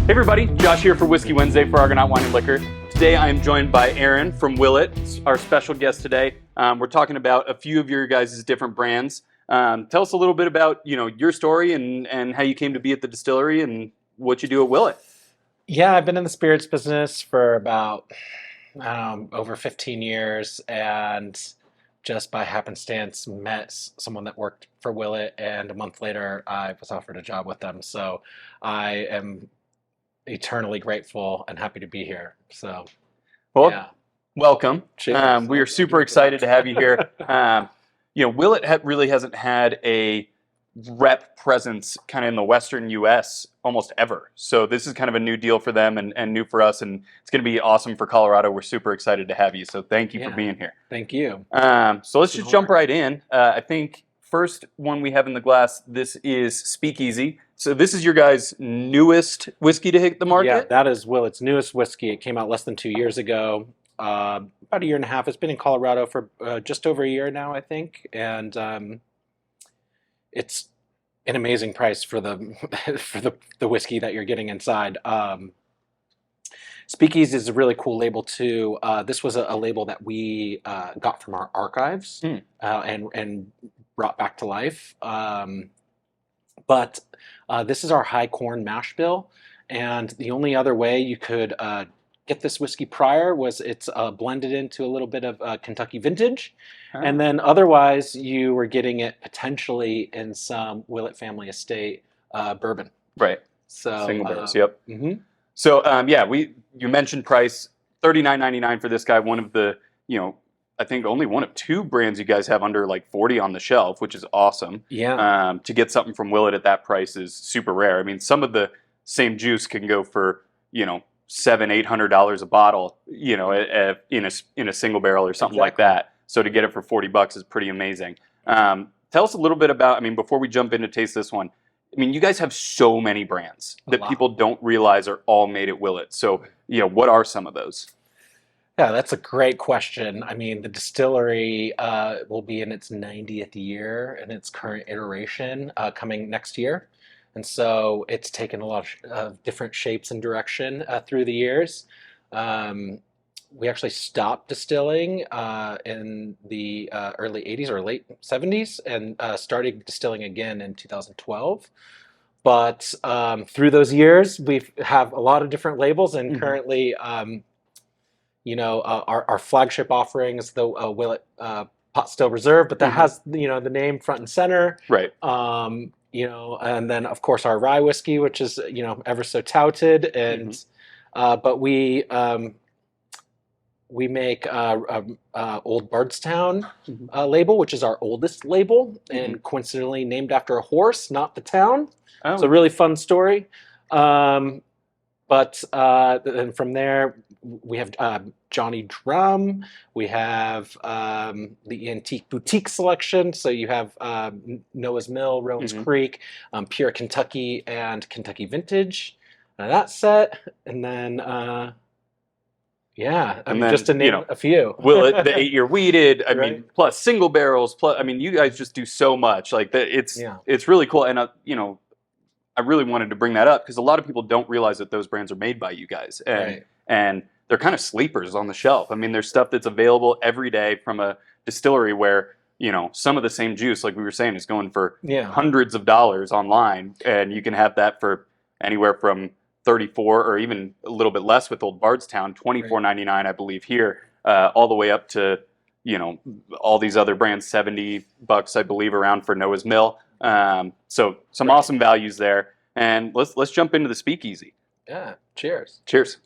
Hey everybody, Josh here for Whiskey Wednesday for Argonaut Wine and Liquor. Today I am joined by Aaron from Willett, our special guest today. We're talking about a few of your guys' different brands. Tell us a little bit about your story and how you came to be at the distillery and what you do at Willett. Yeah, I've been in the spirits business for about over 15 years, and just by happenstance met someone that worked for Willett, and a month later I was offered a job with them. So I am eternally grateful and happy to be here. So Well, yeah, welcome. cheers. We are super excited to have you here. Willett really hasn't had a rep presence kind of in the Western U.S. almost ever. So this is kind of a new deal for them and new for us, and it's going to be awesome for Colorado. We're super excited to have you. So thank you for being here. Thank you. So let's just jump right in. I think first one we have in the glass, this is Speakeasy. So this is your guys' newest whiskey to hit the market? Yeah, that is Willett's newest whiskey. It came out less than 2 years ago. About a year and a half. It's been in Colorado for just over a year now, I think, and it's an amazing price for the for the whiskey that you're getting inside. Speakeasy is a really cool label too. This was a label that we got from our archives and brought back to life. But this is our high corn mash bill, and the only other way you could get this whiskey prior was it's blended into a little bit of Kentucky vintage, and then otherwise you were getting it potentially in some Willett Family Estate bourbon. Right. So single barrels. Yep. Mm-hmm. So you mentioned price, $39.99 for this guy. One of the I think only one of two brands you guys have under like 40 on the shelf, which is awesome. Yeah. To get something from Willett at that price is super rare. I mean, some of the same juice can go for $700-800 a bottle, in a single barrel or something like that. So to get it for $40 is pretty amazing. Tell us a little bit about. I mean, before we jump in to taste this one, I mean, you guys have so many brands that people don't realize are all made at Willett. So what are some of those? Yeah, that's a great question. I mean, the distillery will be in its 90th year in its current iteration coming next year. And so it's taken a lot of different shapes and direction through the years. We actually stopped distilling in the early 80s or late 70s and started distilling again in 2012. But through those years, we have a lot of different labels, and currently our flagship offering is the Willett Pot Still Reserve, but that has the name front and center, right? And then of course our rye whiskey, which is ever so touted, and but we make Old Bardstown label, which is our oldest label, and coincidentally named after a horse, not the town. Oh. It's a really fun story. But then from there, we have Johnny Drum. We have the Antique Boutique selection. So you have Noah's Mill, Rowan's Creek, Pure Kentucky, and Kentucky Vintage. That set. And then, just to name a few. Willett, the 8-year weeded. I mean, plus single barrels. Plus, I mean, you guys just do so much. Like it's really cool. And I really wanted to bring that up because a lot of people don't realize that those brands are made by you guys, and they're kind of sleepers on the shelf. I mean, there's stuff that's available every day from a distillery where some of the same juice, like we were saying, is going for hundreds of dollars online, and you can have that for anywhere from $34 or even a little bit less with Old Bardstown, $24.99, I believe here, all the way up to all these other brands, $70, I believe, around for Noah's Mill. So some awesome values there, and let's jump into the Speakeasy. Yeah, cheers. Cheers.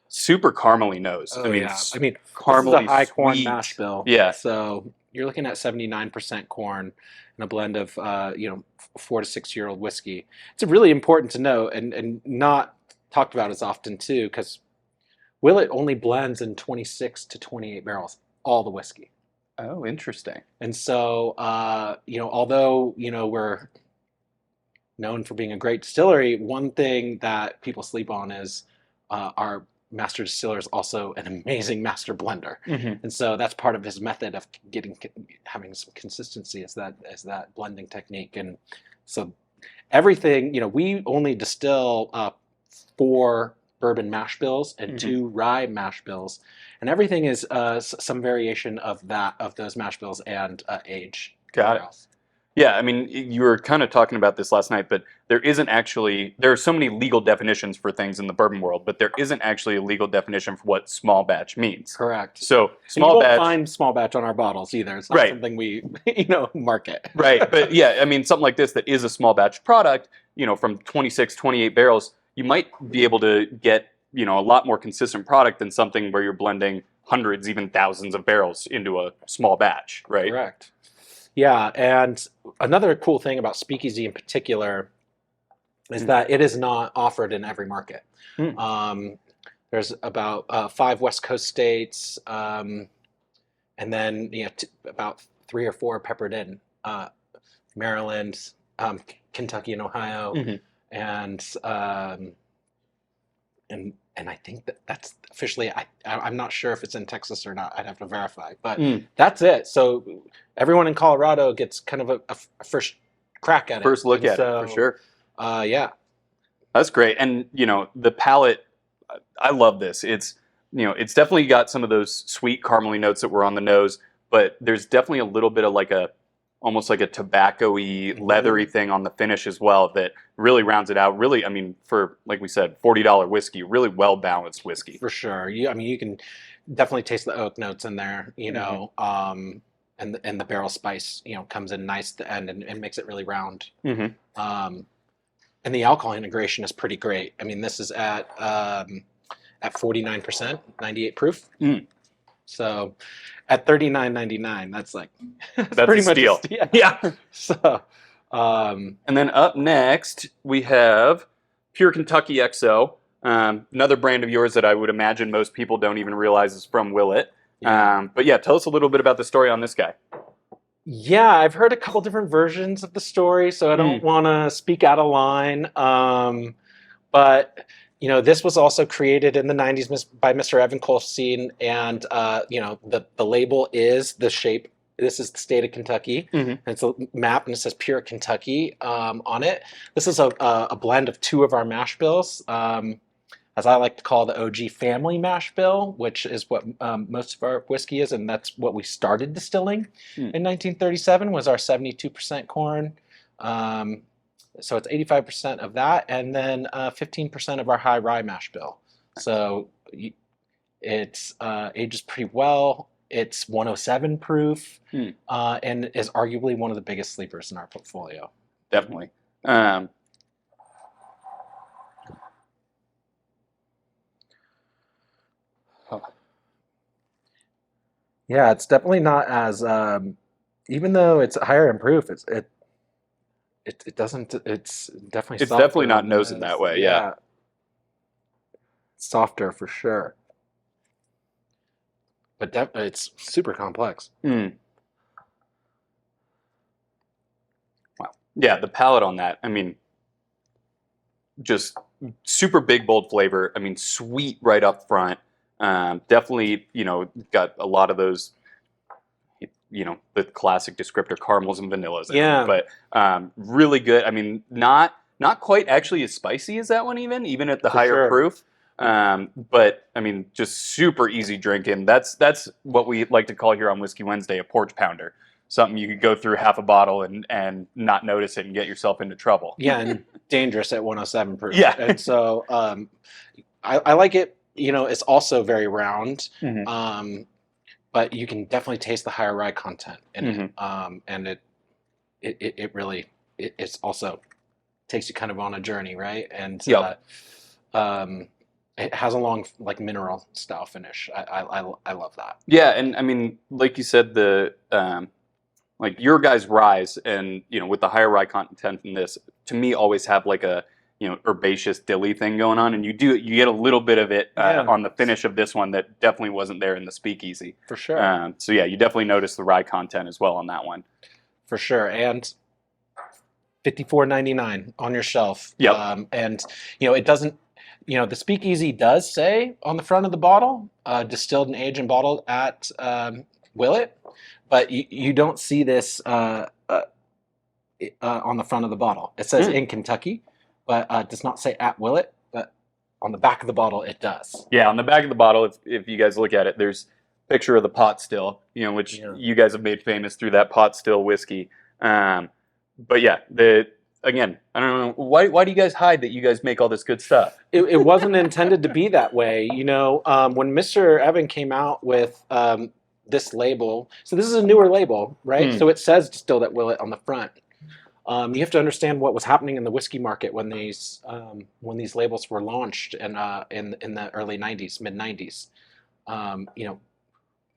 Super caramely nose. Oh, caramely, this is a high sweet corn mash bill. Yeah. So you're looking at 79% corn and a blend of 4 to 6 year old whiskey. It's really important to know and not talked about as often too, because Willett only blends in 26 to 28 barrels, all the whiskey. Oh, interesting. And so, although, we're known for being a great distillery, one thing that people sleep on is our master distiller is also an amazing master blender, Mm-hmm. and so that's part of his method of having some consistency is that blending technique. And so everything, we only distill 4 bourbon mash bills and 2 rye mash bills, and everything is some variation of those mash bills and age. Got it. Yeah, I mean, you were kind of talking about this last night, but there are so many legal definitions for things in the bourbon world, but there isn't actually a legal definition for what small batch means. Correct. So small batch. You won't find small batch on our bottles either. It's not something we, market. Right, but yeah, I mean, something like this that is a small batch product, from 26, 28 barrels, you might be able to get, a lot more consistent product than something where you're blending hundreds, even thousands of barrels into a small batch, right? Correct. Yeah, and another cool thing about Speakeasy in particular is that it is not offered in every market. There's about 5 West Coast states, and then about 3 or 4 peppered in: Maryland, Kentucky, and Ohio, and I think that's officially. I'm not sure if it's in Texas or not. I'd have to verify, but that's it. So everyone in Colorado gets kind of a first crack at it. First look at it, for sure. Yeah. That's great. And, the palate, I love this. It's, it's definitely got some of those sweet caramely notes that were on the nose, but there's definitely a little bit of almost like a tobacco-y, leathery thing on the finish as well that really rounds it out. Really, I mean, for, like we said, $40 whiskey, really well-balanced whiskey. For sure. You can definitely taste the oak notes in there, and the barrel spice, comes in nice at the end and makes it really round. And the alcohol integration is pretty great. I mean, this is at 49%, 98 proof. So at $39.99, that's pretty much a steal. Yeah. So, and then up next we have Pure Kentucky XO, another brand of yours that I would imagine most people don't even realize is from Willett. But yeah, tell us a little bit about the story on this guy. Yeah, I've heard a couple different versions of the story, so I don't want to speak out of line. But this was also created in the 90s by Mr. Evan Colstein, and the label is the shape. This is the state of Kentucky, and it's a map, and it says Pure Kentucky on it. This is a blend of 2 of our mash bills, as I like to call the OG family mash bill, which is what most of our whiskey is, and that's what we started distilling in 1937, was our 72% corn. So it's 85% of that, and then 15% of our high rye mash bill. So it's ages pretty well. It's 107 proof, and is arguably one of the biggest sleepers in our portfolio. Definitely. Yeah, it's definitely not as even though it's higher in proof, it doesn't. It's definitely. It's definitely not nosing that way. Yeah. Softer for sure, but it's super complex. Wow. Yeah, the palate on that. I mean, just super big, bold flavor. I mean, sweet right up front. Definitely, got a lot of those, the classic descriptor caramels and vanillas. But really good. I mean, not quite actually as spicy as that one, even at the higher proof. But I mean, just super easy drinking. That's what we like to call here on Whiskey Wednesday a porch pounder. Something you could go through half a bottle and not notice it and get yourself into trouble. Yeah, and dangerous at 107 proof. Yeah. And so I like it. It's also very round, but you can definitely taste the higher rye content in it, and it really it's also takes you kind of on a journey, right? And it has a long mineral style finish. I love that. Yeah, and I mean, like you said, the your guys' ryes and with the higher rye content in this, to me, always have a herbaceous dilly thing going on, and you get a little bit of it on the finish of this one that definitely wasn't there in the Speakeasy. For sure. So yeah, you definitely notice the rye content as well on that one. For sure. And $54.99 on your shelf. Yeah. And it doesn't. the Speakeasy does say on the front of the bottle, distilled and aged and bottled at Willett, but you don't see this on the front of the bottle. It says in Kentucky, but does not say at Willett. But on the back of the bottle, it does. Yeah, on the back of the bottle, if you guys look at it, there's a picture of the pot still, which you guys have made famous through that pot still whiskey. But yeah, again, I don't know why do you guys hide that you guys make all this good stuff? It wasn't intended to be that way. When Mr. Evan came out with this label, so this is a newer label, right? So it says distilled at Willett on the front. You have to understand what was happening in the whiskey market when these labels were launched in the early '90s, mid '90s.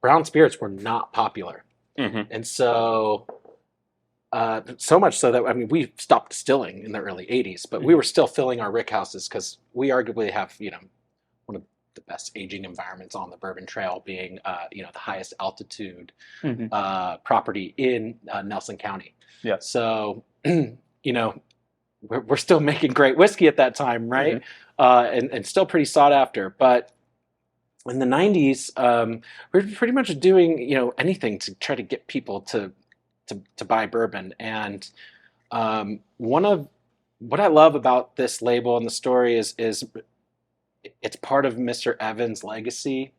Brown spirits were not popular, and so much so that we stopped distilling in the early '80s, but we were still filling our rick houses because we arguably have one of the best aging environments on the Bourbon Trail, being the highest altitude property in Nelson County. Yeah. So we're still making great whiskey at that time, right? And still pretty sought after. But in the '90s, we were pretty much doing anything to try to get people to buy bourbon. And one of what I love about this label and the story is it's part of Mr. Evans' legacy,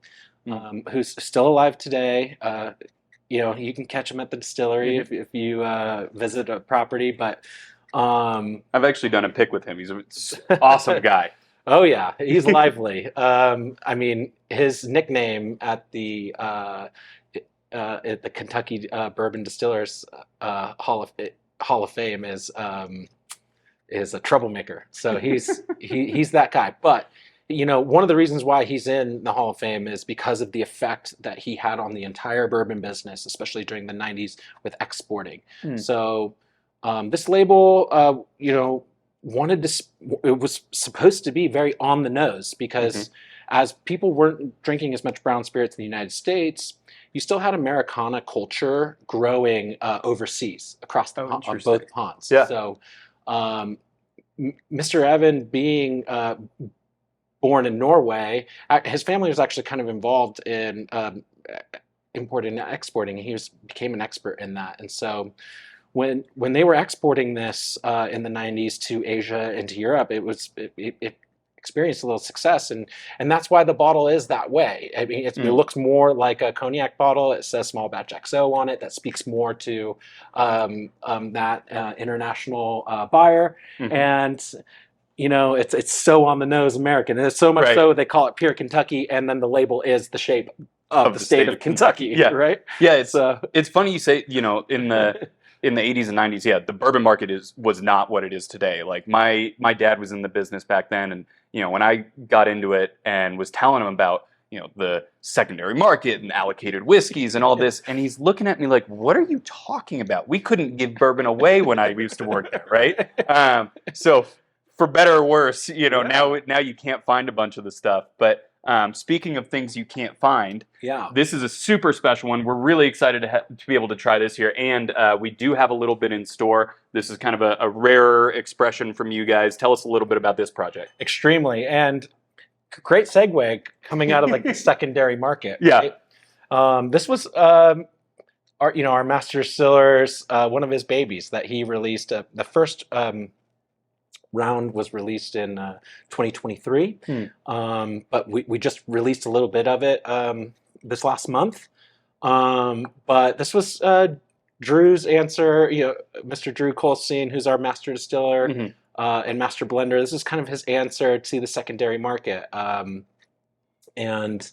who's still alive today. You can catch him at the distillery if you visit a property. But I've actually done a pick with him. He's an awesome guy. Oh yeah, he's lively. His nickname at the Kentucky Bourbon Distillers Hall of Fame is a troublemaker. So he's that guy. But one of the reasons why he's in the Hall of Fame is because of the effect that he had on the entire bourbon business, especially during the '90s with exporting. So this label, it was supposed to be very on the nose because as people weren't drinking as much brown spirits in the United States, you still had Americana culture growing overseas across on both ponds. Yeah. So Mr. Evan being born in Norway, his family was actually kind of involved in importing and exporting. He became an expert in that. And so when they were exporting this in the '90s to Asia and to Europe, it experienced a little success, and that's why the bottle is that way. It looks more like a cognac bottle. It says small batch XO on it. That speaks more to that international buyer, and it's so on the nose American, and it's so much so they call it pure Kentucky, and then the label is the shape of the state of Kentucky. Yeah, right. Yeah, it's funny you say in the '80s and '90s, the bourbon market was not what it is today. Like my dad was in the business back then, and when I got into it and was telling him about the secondary market and allocated whiskeys and all this, and he's looking at me like, "What are you talking about? We couldn't give bourbon away when I used to work there, right?" So for better or worse, now you can't find a bunch of the stuff, but. Speaking of things you can't find, this is a super special one. We're really excited to be able to try this here, and we do have a little bit in store. This is kind of a rarer expression from you guys. Tell us a little bit about this project. Extremely, and great segue coming out of the secondary market. Yeah, right? This was our master distiller's one of his babies that he released. The first round was released in 2023, but we just released a little bit of it this last month. But this was Drew's answer, Mr. Drew Colstein, who's our master distiller and master blender. This is kind of his answer to the secondary market. And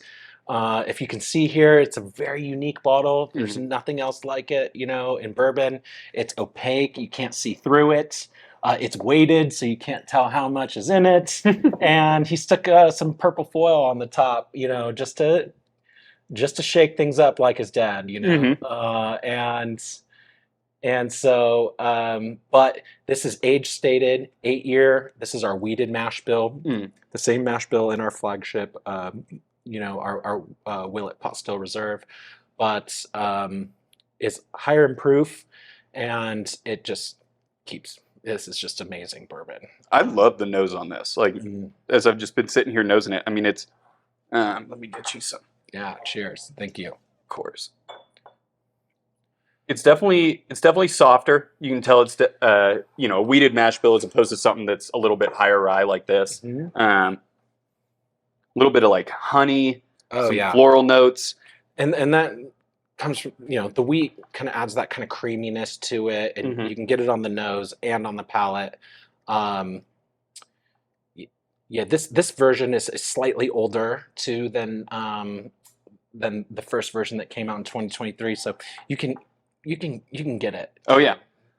if you can see here, it's a very unique bottle. There's nothing else like it, in bourbon. It's opaque. You can't see through it. It's weighted, so you can't tell how much is in it. And he stuck some purple foil on the top, just to shake things up like his dad, and so, but this is age stated 8-year. This is our wheated mash bill, the same mash bill in our flagship, our Willett Pot Still Reserve, but is higher in proof, and it just keeps This is just amazing bourbon. I love the nose on this. Like, as I've just been sitting here nosing it, I mean, it's, let me get you some. Yeah, cheers. Thank you. Of course. It's definitely softer. You can tell it's, a wheated mash bill as opposed to something that's a little bit higher rye like this. A little bit of like honey, some floral notes. And that comes from, the wheat kind of adds that kind of creaminess to it, and you can get it on the nose and on the palate. This version is slightly older too than the first version that came out in 2023. So you can get it. Oh yeah.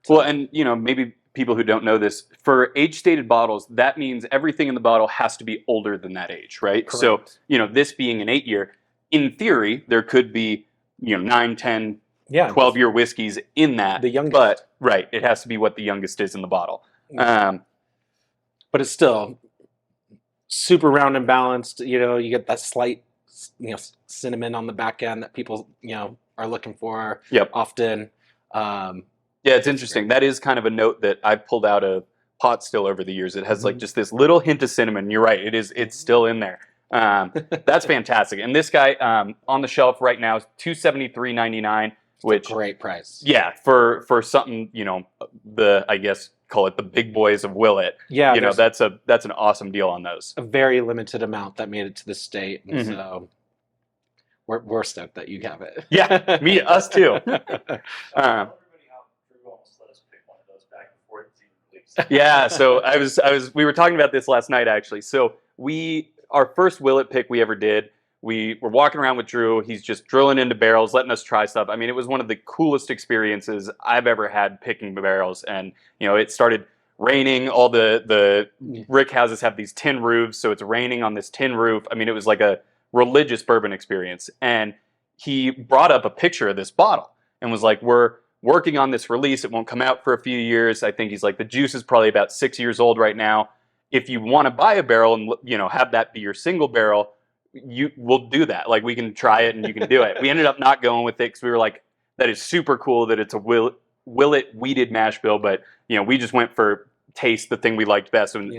Well, and maybe people who don't know this, for age-stated bottles, that means everything in the bottle has to be older than that age, right? Correct. So this being an 8-year, in theory, there could be 9, 10, 12-year whiskeys in that. The youngest. But, right, it has to be what the youngest is in the bottle. But it's still super round and balanced. You get that slight, cinnamon on the back end that people, are looking for often. Yeah, it's interesting. That is kind of a note that I've pulled out of pot still over the years. It has like just this little hint of cinnamon. You're right. It's still in there. That's fantastic. And this guy on the shelf right now is $273.99, which great price. Yeah, for something I guess call it the big boys of Willett. Yeah, that's an awesome deal on those. A very limited amount that made it to the state, and so we're stoked that you have it. Yeah, us too. Yeah, so we were talking about this last night actually. So our first Willett pick we ever did, we were walking around with Drew. He's just drilling into barrels, letting us try stuff. I mean, it was one of the coolest experiences I've ever had picking barrels. And it started raining. All the brick houses have these tin roofs, so it's raining on this tin roof. I mean, it was like a religious bourbon experience. And he brought up a picture of this bottle and was like, "We're working on this release. It won't come out for a few years." I think he's like, the juice is probably about 6 years old right now. If you want to buy a barrel and have that be your single barrel, we'll do that. Like, we can try it and you can do it. We ended up not going with it because we were like, that is super cool that it's a Willett wheated mash bill, but we just went for taste, the thing we liked best. And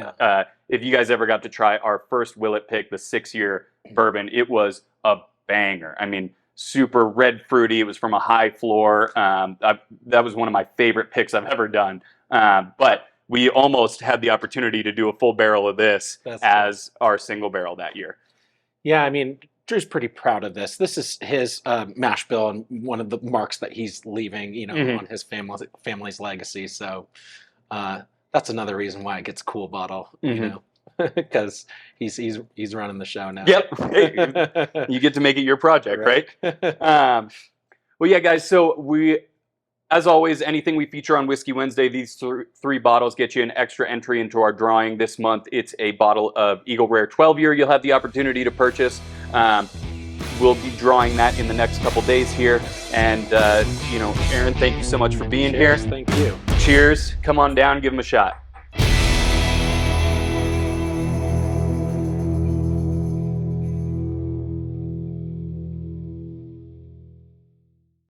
if you guys ever got to try our first Willett pick, the 6-year bourbon, it was a banger. I mean, super red fruity. It was from a high floor. That was one of my favorite picks I've ever done. But we almost had the opportunity to do a full barrel of this as our single barrel that year. Yeah, I mean, Drew's pretty proud of this. This is his mash bill and one of the marks that he's leaving, on his family's legacy. So that's another reason why it gets a cool bottle, because he's running the show now. Yep. Hey, you get to make it your project, right? Well, yeah, guys. So as always, anything we feature on Whiskey Wednesday, these three bottles get you an extra entry into our drawing. This month, it's a bottle of Eagle Rare 12-year you'll have the opportunity to purchase. We'll be drawing that in the next couple days here. And, Aaron, thank you so much for being here. Thank you. Cheers. Come on down, give them a shot.